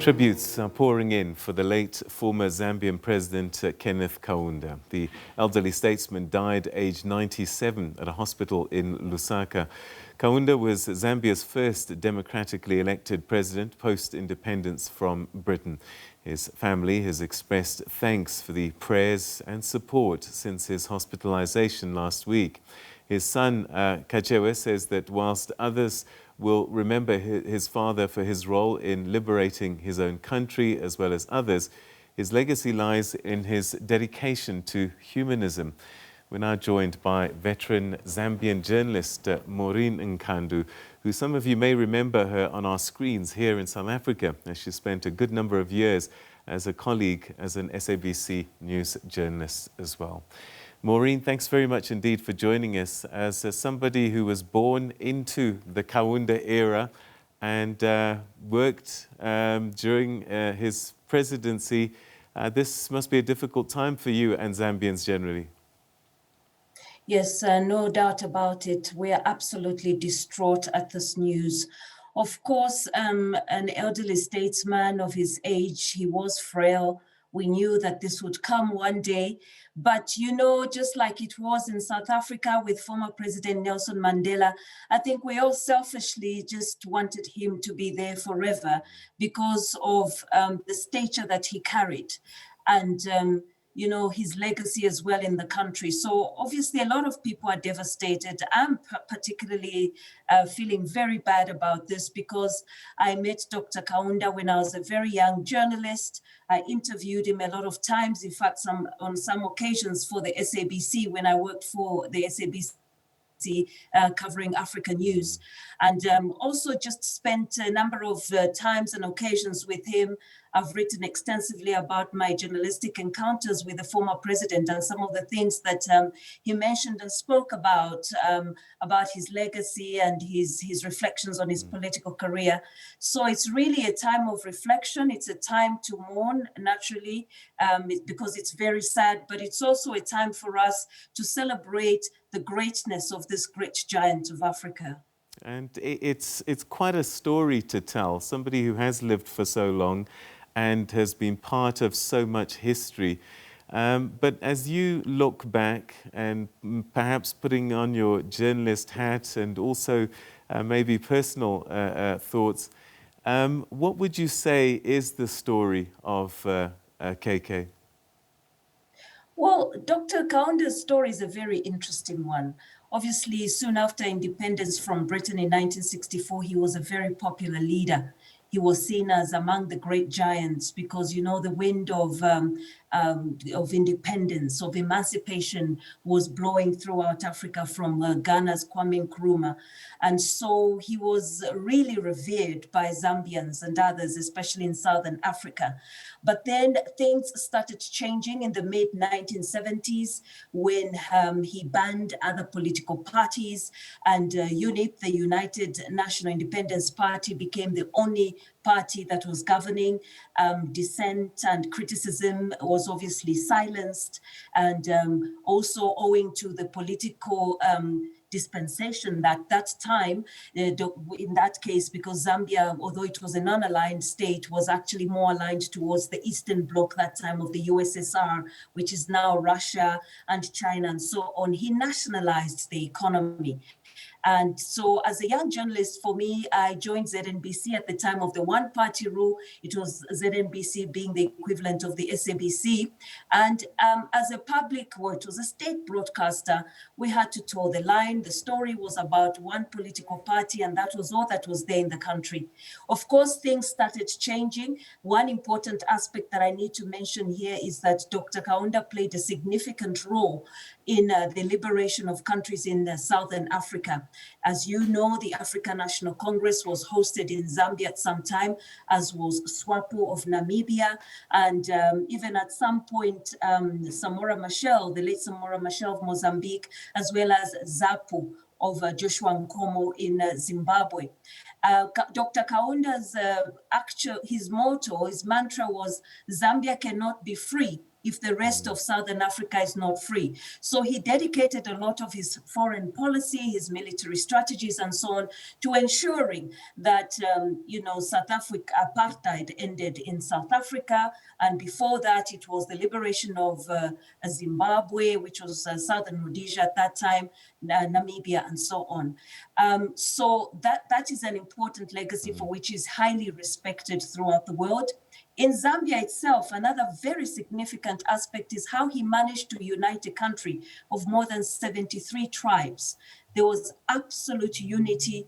Tributes are pouring in for the late former Zambian President Kenneth Kaunda. The elderly statesman died aged 97 at a hospital in Lusaka. Kaunda was Zambia's first democratically elected president post-independence from Britain. His family has expressed thanks for the prayers and support since his hospitalization last week. His son, Kachewe, says that whilst others will remember his father for his role in liberating his own country as well as others, his legacy lies in his dedication to humanism. We're now joined by veteran Zambian journalist Maureen Nkandu, who some of you may remember her on our screens here in South Africa, as she spent a good number of years as a colleague as an SABC news journalist as well. Maureen, thanks very much indeed for joining us. As somebody who was born into the Kaunda era and worked during his presidency, this must be a difficult time for you and Zambians generally. Yes, no doubt about it. We are absolutely distraught at this news. Of course, an elderly statesman of his age, he was frail. We knew that this would come one day. But, you know, just like it was in South Africa with former President Nelson Mandela, I think we all selfishly just wanted him to be there forever because of the stature that he carried and, you know, his legacy as well in the country. So obviously a lot of people are devastated. I'm particularly feeling very bad about this because I met Dr. Kaunda when I was a very young journalist. I interviewed him a lot of times, in fact, on some occasions for the SABC when I worked for the SABC. Covering African news, and also just spent a number of times and occasions with him. I've written extensively about my journalistic encounters with the former president and some of the things that he mentioned and spoke about his legacy and his reflections on his political career. So it's really a time of reflection. It's a time to mourn, naturally, because it's very sad, but it's also a time for us to celebrate the greatness of this great giant of Africa. And it's quite a story to tell. Somebody who has lived for so long and has been part of so much history. But as you look back and perhaps putting on your journalist hat and also maybe personal thoughts, what would you say is the story of KK? Well, Dr. Kaunda's story is a very interesting one. Obviously, soon after independence from Britain in 1964, he was a very popular leader. He was seen as among the great giants because, you know, the wind of independence, of emancipation was blowing throughout Africa from Ghana's Kwame Nkrumah. And so he was really revered by Zambians and others, especially in Southern Africa. But then things started changing in the mid-1970s when he banned other political parties, and UNIP, the United National Independence Party, became the only party that was governing. Dissent and criticism was obviously silenced, and also owing to the political dispensation that time, in that case, because Zambia, although it was a non-aligned state, was actually more aligned towards the Eastern Bloc that time of the USSR, which is now Russia and China and so on. He nationalized the economy. And so as a young journalist, for me, I joined ZNBC at the time of the one-party rule. It was ZNBC being the equivalent of the SABC. And as a public, well, it was a state broadcaster, we had to toe the line. The story was about one political party, and that was all that was there in the country. Of course, things started changing. One important aspect that I need to mention here is that Dr. Kaunda played a significant role in the liberation of countries in Southern Africa. As you know, the African National Congress was hosted in Zambia at some time, as was SWAPO of Namibia. And even at some point, Samora Machel, the late Samora Machel of Mozambique, as well as ZAPU of Joshua Nkomo in Zimbabwe. Dr. Kaunda's his motto, his mantra was, Zambia cannot be free if the rest of Southern Africa is not free. So he dedicated a lot of his foreign policy, his military strategies, and so on, to ensuring that, South Africa, apartheid ended in South Africa. And before that, it was the liberation of Zimbabwe, which was Southern Rhodesia at that time, Namibia, and so on. So that is an important legacy for which is highly respected throughout the world. In Zambia itself, another very significant aspect is how he managed to unite a country of more than 73 tribes. There was absolute unity.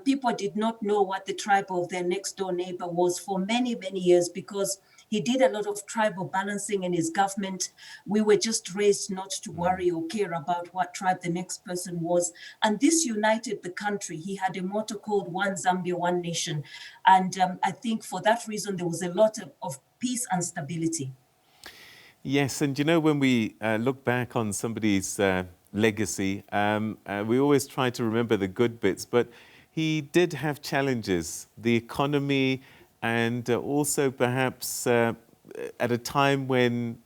People did not know what the tribe of their next door neighbor was for many, many years, because he did a lot of tribal balancing in his government. We were just raised not to worry or care about what tribe the next person was. And this united the country. He had a motto called One Zambia, One Nation. And I think for that reason, there was a lot of peace and stability. Yes, and when we look back on somebody's legacy, we always try to remember the good bits, but he did have challenges, the economy, and also perhaps at a time when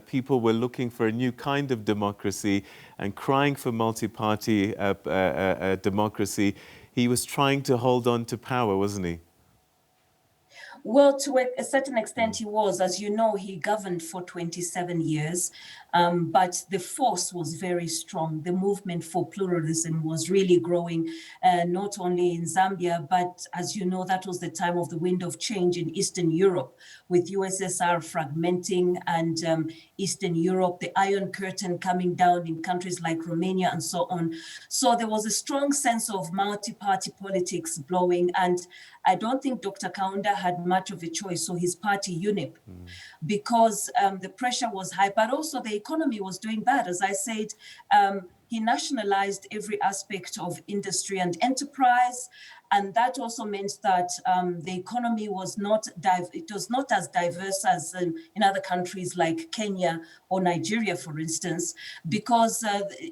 people were looking for a new kind of democracy and crying for multi-party democracy, he was trying to hold on to power, wasn't he? Well, to a certain extent, he was. As you know, he governed for 27 years, but the force was very strong. The movement for pluralism was really growing, not only in Zambia, but as you know, that was the time of the wind of change in Eastern Europe, with USSR fragmenting and Eastern Europe, the Iron Curtain coming down in countries like Romania and so on. So there was a strong sense of multi-party politics blowing, and I don't think Dr. Kaunda had much of a choice, so his party UNIP, because the pressure was high, but also the economy was doing bad. As I said, he nationalized every aspect of industry and enterprise, and that also meant that the economy was not as diverse as in other countries like Kenya or Nigeria, for instance, because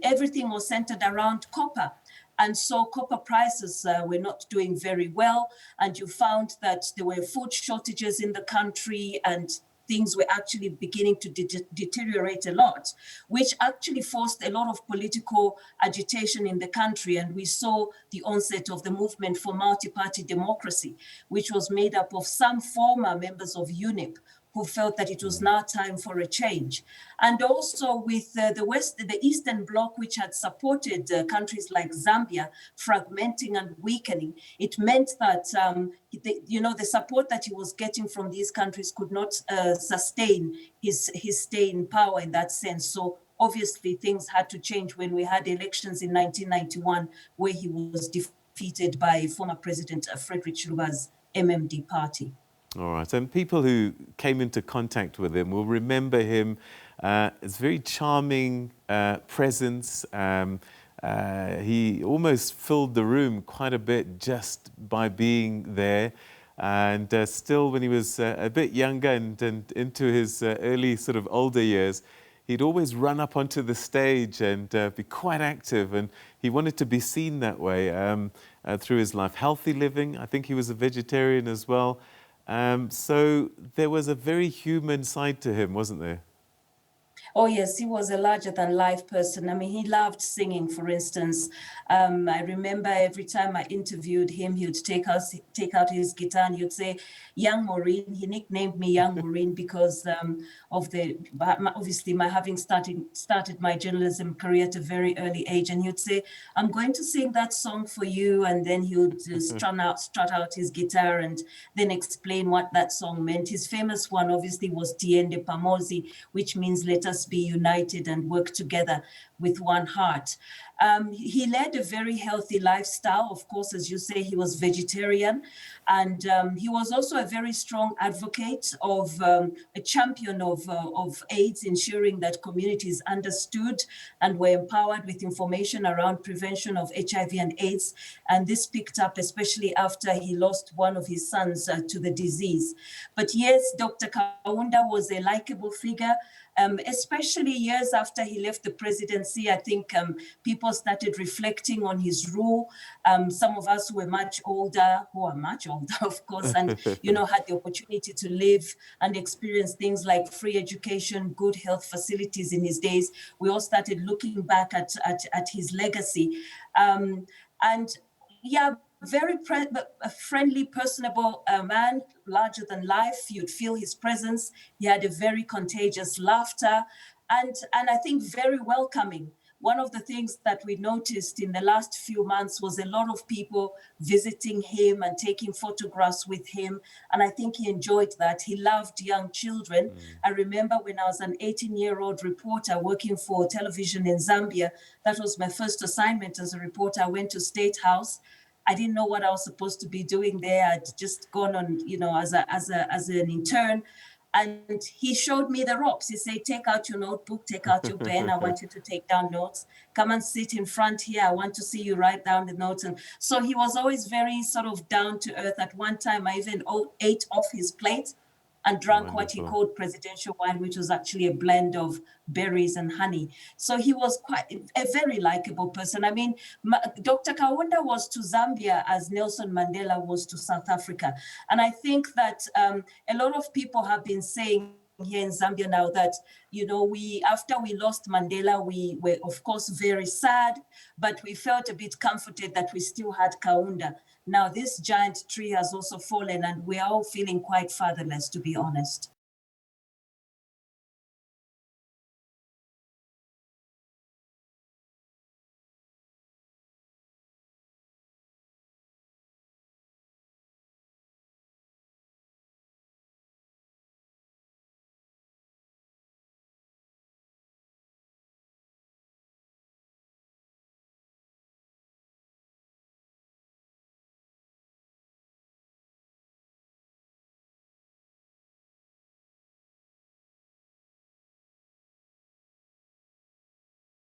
everything was centered around copper. And so copper prices were not doing very well. And you found that there were food shortages in the country, and things were actually beginning to deteriorate a lot, which actually forced a lot of political agitation in the country. And we saw the onset of the movement for multi-party democracy, which was made up of some former members of UNIP who felt that it was now time for a change. And also with the Eastern Bloc, which had supported countries like Zambia, fragmenting and weakening, it meant that the support that he was getting from these countries could not sustain his stay in power in that sense. So obviously things had to change when we had elections in 1991, where he was defeated by former President Frederick Chiluba's MMD party. All right, and people who came into contact with him will remember him as very charming presence. He almost filled the room quite a bit just by being there. And still, when he was a bit younger and into his early sort of older years, he'd always run up onto the stage and be quite active. And he wanted to be seen that way through his life. Healthy living, I think he was a vegetarian as well. So there was a very human side to him, wasn't there? Oh, yes, he was a larger-than-life person. I mean, he loved singing, for instance. I remember every time I interviewed him, he would take out his guitar and he'd say, "Young Maureen." He nicknamed me Young Maureen because of obviously my having started my journalism career at a very early age. And he'd say, "I'm going to sing that song for you." And then he would strut out his guitar and then explain what that song meant. His famous one, obviously, was Tiende Pamozi, which means let us be united and work together with one heart. He led a very healthy lifestyle. Of course, as you say, he was vegetarian. And he was also a very strong advocate of a champion of AIDS, ensuring that communities understood and were empowered with information around prevention of HIV and AIDS. And this picked up, especially after he lost one of his sons to the disease. But yes, Dr. Kaunda was a likable figure. Especially years after he left the presidency, I think people people started reflecting on his rule. Some of us who are much older, of course, and, had the opportunity to live and experience things like free education, good health facilities in his days. We all started looking back at his legacy. And yeah, very friendly, personable man, larger than life. You'd feel his presence. He had a very contagious laughter, and I think very welcoming. One of the things that we noticed in the last few months was a lot of people visiting him and taking photographs with him. And I think he enjoyed that. He loved young children. I remember when I was an 18-year-old reporter working for television in Zambia, that was my first assignment as a reporter. I went to State House. I didn't know what I was supposed to be doing there. I'd just gone on, as an intern. And he showed me the ropes. He said, take out your notebook, take out your pen. I want you to take down notes. Come and sit in front here. I want to see you write down the notes. And so he was always very sort of down to earth. At one time, I even ate off his plate and drank what he called presidential wine, which was actually a blend of berries and honey. So he was quite a very likable person. I mean, Dr. Kaunda was to Zambia as Nelson Mandela was to South Africa. And I think that a lot of people have been saying here in Zambia now that, after we lost Mandela, we were, of course, very sad, but we felt a bit comforted that we still had Kaunda. Now, this giant tree has also fallen, and we are all feeling quite fatherless, to be honest.